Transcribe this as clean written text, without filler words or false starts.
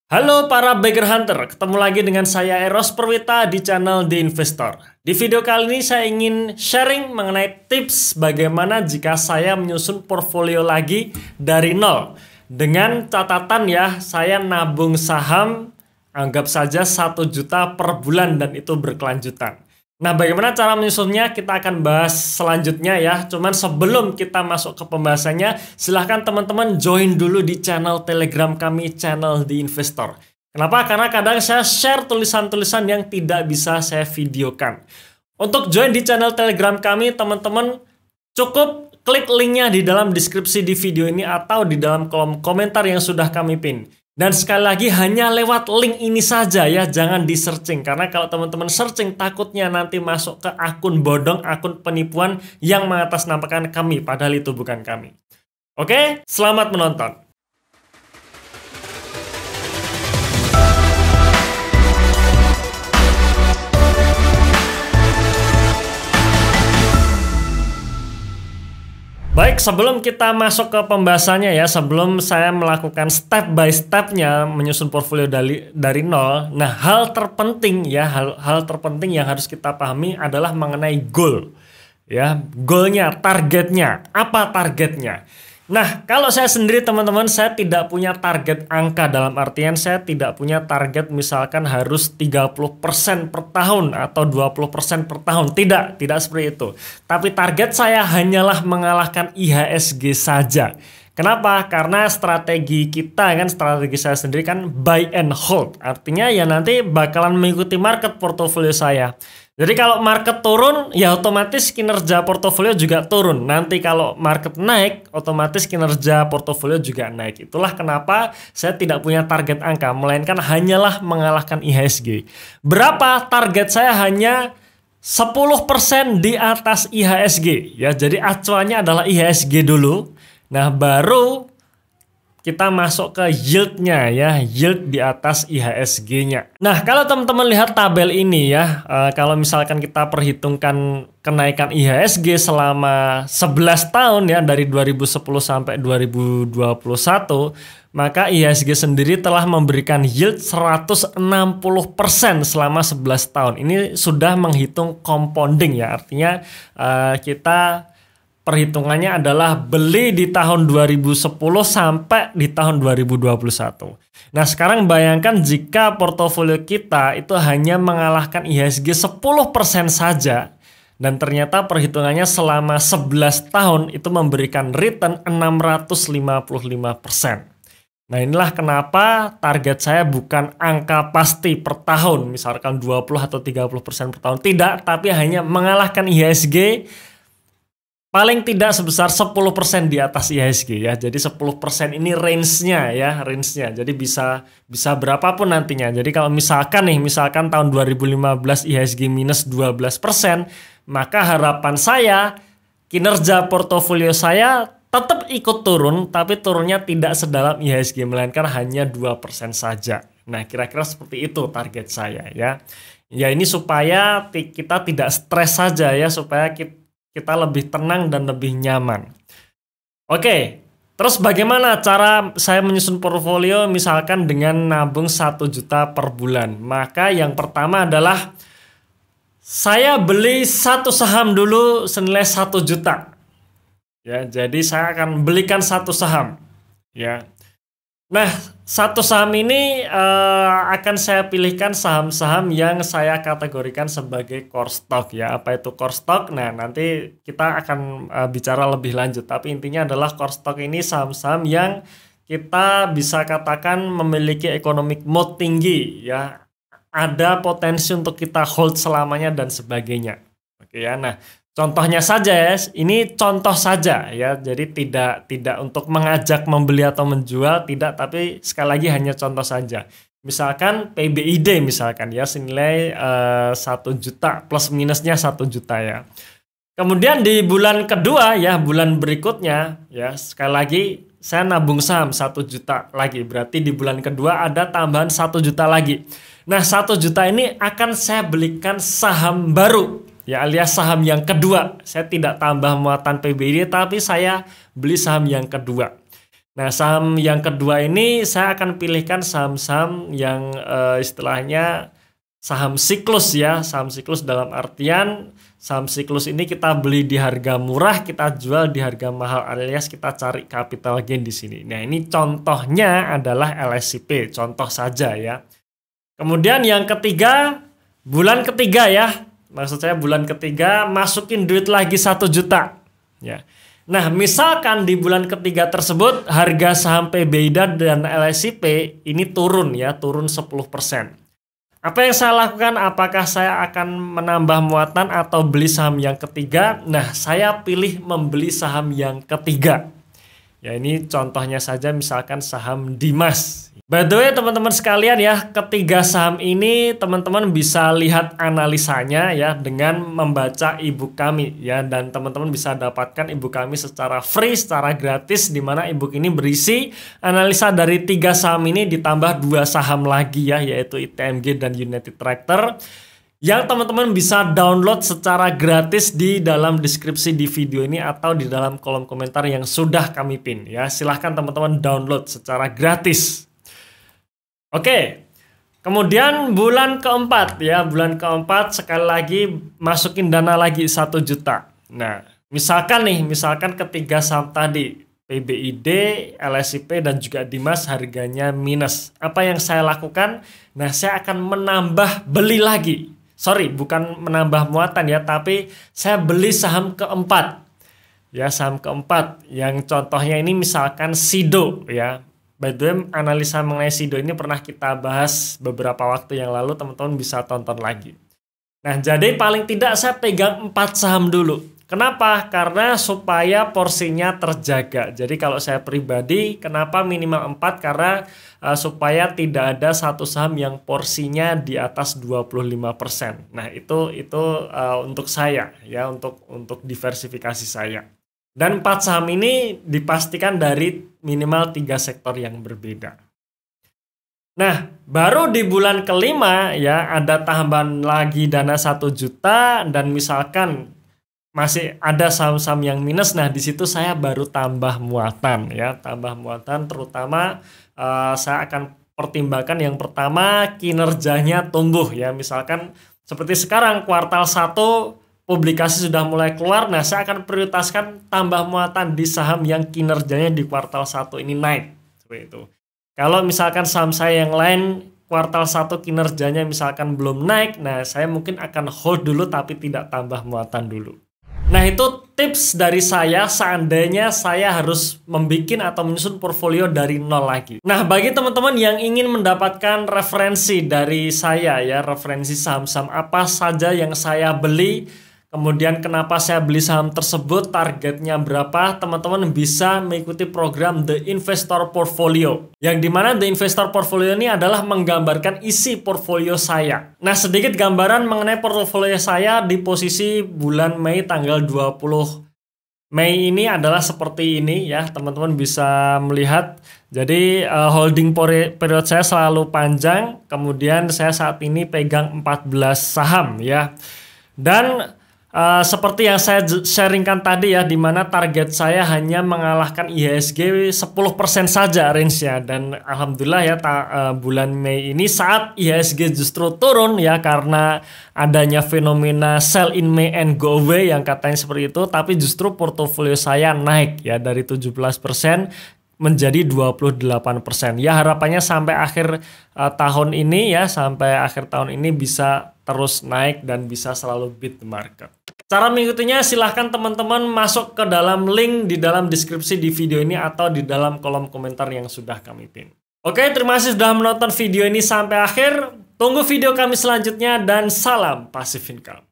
Halo para Bagger Hunter, ketemu lagi dengan saya Eros Perwita di channel The Investor. Di video kali ini saya ingin sharing mengenai tips bagaimana jika saya menyusun portfolio lagi dari nol. Dengan catatan ya, saya nabung saham, anggap saja 1 juta per bulan dan itu berkelanjutan. Nah, bagaimana cara menyusunnya kita akan bahas selanjutnya ya. Cuman sebelum kita masuk ke pembahasannya, silahkan teman-teman join dulu di channel Telegram kami, channel The Investor. Kenapa? Karena kadang saya share tulisan-tulisan yang tidak bisa saya videokan. Untuk join di channel Telegram kami, teman-teman cukup klik linknya di dalam deskripsi di video ini atau di dalam kolom komentar yang sudah kami pin. Dan sekali lagi hanya lewat link ini saja ya, jangan di searching. Karena kalau teman-teman searching takutnya nanti masuk ke akun bodong, akun penipuan yang mengatasnamakan kami, padahal itu bukan kami. Oke, selamat menonton. Baik, sebelum kita masuk ke pembahasannya ya, sebelum saya melakukan step by stepnya menyusun portfolio dari nol, nah hal terpenting ya, hal terpenting yang harus kita pahami adalah mengenai goal. Ya, goalnya, targetnya, apa targetnya? Nah, kalau saya sendiri teman-teman, saya tidak punya target angka, dalam artian saya tidak punya target misalkan harus 30% per tahun atau 20% per tahun. Tidak seperti itu. Tapi target saya hanyalah mengalahkan IHSG saja. Kenapa? Karena strategi kita kan, strategi saya sendiri kan buy and hold. Artinya ya nanti bakalan mengikuti market portofolio saya. Jadi kalau market turun, ya otomatis kinerja portofolio juga turun. Nanti kalau market naik, otomatis kinerja portofolio juga naik. Itulah kenapa saya tidak punya target angka, melainkan hanyalah mengalahkan IHSG. Berapa target saya? Hanya 10% di atas IHSG. Ya, jadi acuannya adalah IHSG dulu. Nah, baru kita masuk ke yieldnya ya, yield di atas IHSG-nya. Nah, kalau teman-teman lihat tabel ini ya, kalau misalkan kita perhitungkan kenaikan IHSG selama 11 tahun ya, dari 2010 sampai 2021, maka IHSG sendiri telah memberikan yield 160% selama 11 tahun. Ini sudah menghitung compounding ya, artinya kita perhitungannya adalah beli di tahun 2010 sampai di tahun 2021. Nah, sekarang bayangkan jika portofolio kita itu hanya mengalahkan IHSG 10% saja, dan ternyata perhitungannya selama 11 tahun itu memberikan return 655%. Nah, inilah kenapa target saya bukan angka pasti per tahun, misalkan 20 atau 30% per tahun. Tidak, tapi hanya mengalahkan IHSG paling tidak sebesar 10% di atas IHSG ya. Jadi 10% ini range-nya ya, range-nya. Jadi bisa berapapun nantinya. Jadi kalau misalkan tahun 2015 IHSG minus 12%, maka harapan saya kinerja portofolio saya tetap ikut turun, tapi turunnya tidak sedalam IHSG, melainkan hanya 2% saja. Nah, kira-kira seperti itu target saya ya. Ya, ini supaya kita tidak stres saja ya, supaya kita lebih tenang dan lebih nyaman. Oke, terus bagaimana cara saya menyusun portfolio misalkan dengan nabung 1 juta per bulan? Maka yang pertama adalah saya beli satu saham dulu senilai 1 juta. Ya, jadi saya akan belikan satu saham. Ya. Nah, satu saham ini akan saya pilihkan saham-saham yang saya kategorikan sebagai core stock ya. Apa itu core stock? Nah, nanti kita akan bicara lebih lanjut. Tapi intinya adalah core stock ini saham-saham yang kita bisa katakan memiliki economic mode tinggi ya. Ada potensi untuk kita hold selamanya dan sebagainya. Oke ya. Nah, contohnya saja ya, ini contoh saja ya, jadi tidak untuk mengajak membeli atau menjual, tidak, tapi sekali lagi hanya contoh saja. Misalkan PBID misalkan ya, senilai 1 juta, plus minusnya 1 juta ya. Kemudian di bulan kedua ya, bulan berikutnya ya, sekali lagi saya nabung saham 1 juta lagi, berarti di bulan kedua ada tambahan 1 juta lagi. Nah, 1 juta ini akan saya belikan saham baru ya, alias saham yang kedua. Saya tidak tambah muatan PBID, tapi saya beli saham yang kedua. Nah, saham yang kedua ini saya akan pilihkan saham-saham yang istilahnya saham siklus ya. Saham siklus dalam artian saham siklus ini kita beli di harga murah, kita jual di harga mahal, alias kita cari capital gain di sini. Nah, ini contohnya adalah LSCP, contoh saja ya. Kemudian yang ketiga, bulan ketiga ya. Maksud saya bulan ketiga masukin duit lagi 1 juta ya. Nah, misalkan di bulan ketiga tersebut harga saham PBIDA dan LSCP ini turun ya, turun 10%. Apa yang saya lakukan? Apakah saya akan menambah muatan atau beli saham yang ketiga? Nah, saya pilih membeli saham yang ketiga. Ya, ini contohnya saja misalkan saham Dimas. By the way, teman-teman sekalian ya, ketiga saham ini teman-teman bisa lihat analisanya ya dengan membaca ebook kami ya, dan teman-teman bisa dapatkan ebook kami secara free, secara gratis, di mana ebook ini berisi analisa dari 3 saham ini ditambah 2 saham lagi ya, yaitu ITMG dan United Tractor, yang teman-teman bisa download secara gratis di dalam deskripsi di video ini atau di dalam kolom komentar yang sudah kami pin ya. Silahkan teman-teman download secara gratis. Oke, kemudian bulan keempat ya, bulan keempat sekali lagi masukin dana lagi 1 juta. Nah, misalkan ketiga saham tadi, PBID, LSCP dan juga Dimas harganya minus. Apa yang saya lakukan? Nah, saya akan menambah beli lagi. Sorry, bukan menambah muatan ya, tapi saya beli saham keempat. Ya, saham keempat yang contohnya ini misalkan Sido ya. By the way, analisa mengenai Sido ini pernah kita bahas beberapa waktu yang lalu, teman-teman bisa tonton lagi. Nah, jadi paling tidak saya pegang 4 saham dulu. Kenapa? Karena supaya porsinya terjaga. Jadi kalau saya pribadi, kenapa minimal 4? Karena supaya tidak ada satu saham yang porsinya di atas 25%. Nah, itu untuk saya ya, untuk diversifikasi saya. Dan 4 saham ini dipastikan dari minimal 3 sektor yang berbeda. Nah, baru di bulan kelima ya ada tambahan lagi dana 1 juta dan misalkan masih ada saham-saham yang minus. Nah, di situ saya baru tambah muatan ya, tambah muatan terutama saya akan pertimbangkan yang pertama kinerjanya tumbuh ya. Misalkan seperti sekarang kuartal 1 publikasi sudah mulai keluar, nah saya akan prioritaskan tambah muatan di saham yang kinerjanya di kuartal 1 ini naik. Seperti itu. Kalau misalkan saham saya yang lain kuartal 1 kinerjanya misalkan belum naik, nah saya mungkin akan hold dulu tapi tidak tambah muatan dulu. Nah, itu tips dari saya seandainya saya harus membuat atau menyusun portfolio dari nol lagi. Nah, bagi teman-teman yang ingin mendapatkan referensi dari saya ya, referensi saham-saham apa saja yang saya beli, kemudian kenapa saya beli saham tersebut, targetnya berapa, teman-teman bisa mengikuti program The Investor Portfolio. Yang dimana The Investor Portfolio ini adalah menggambarkan isi portfolio saya. Nah, sedikit gambaran mengenai portfolio saya di posisi bulan Mei tanggal 20 Mei ini adalah seperti ini ya, teman-teman bisa melihat. Jadi holding period saya selalu panjang, kemudian saya saat ini pegang 14 saham ya. Dan seperti yang saya sharingkan tadi ya, di mana target saya hanya mengalahkan IHSG 10% saja range-nya, dan alhamdulillah ya bulan Mei ini saat IHSG justru turun ya karena adanya fenomena sell in May and go away yang katanya seperti itu, tapi justru portofolio saya naik ya dari 17% menjadi 28%. Ya harapannya sampai akhir tahun ini ya, sampai akhir tahun ini bisa terus naik dan bisa selalu beat the market. Cara mengikutinya silahkan teman-teman masuk ke dalam link di dalam deskripsi di video ini atau di dalam kolom komentar yang sudah kami pin. Oke, terima kasih sudah menonton video ini sampai akhir. Tunggu video kami selanjutnya dan salam Passive Income.